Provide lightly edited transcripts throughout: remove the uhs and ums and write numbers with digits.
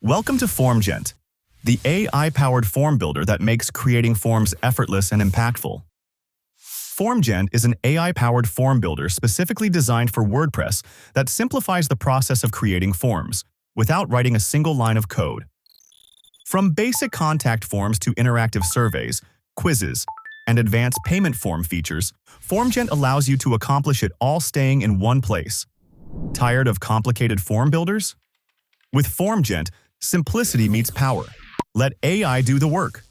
Welcome to FormGent, the AI-powered form builder that makes creating forms effortless and impactful. FormGent is an AI-powered form builder specifically designed for WordPress that simplifies the process of creating forms without writing a single line of code. From basic contact forms to interactive surveys, quizzes, and advanced payment form features, FormGent allows you to accomplish it all staying in one place. Tired of complicated form builders? With FormGent, simplicity meets power. Let AI do the work.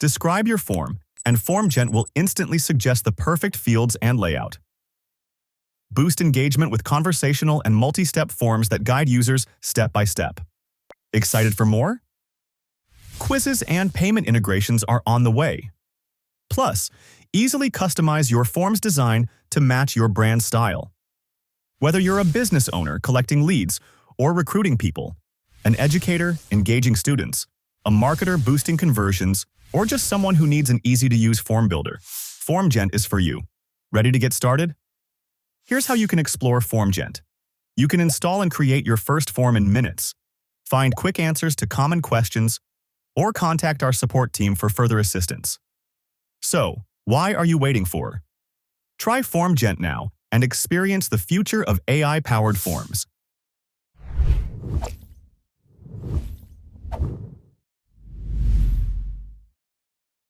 Describe your form, and FormGent will instantly suggest the perfect fields and layout. Boost engagement with conversational and multi-step forms that guide users step by step. Excited for more? Quizzes and payment integrations are on the way. Plus, easily customize your form's design to match your brand style. Whether you're a business owner collecting leads or recruiting people, an educator engaging students, a marketer boosting conversions, or just someone who needs an easy-to-use form builder, FormGent is for you. Ready to get started? Here's how you can explore FormGent. You can install and create your first form in minutes, find quick answers to common questions, or contact our support team for further assistance. So, why are you waiting for? Try FormGent now and experience the future of AI-powered forms.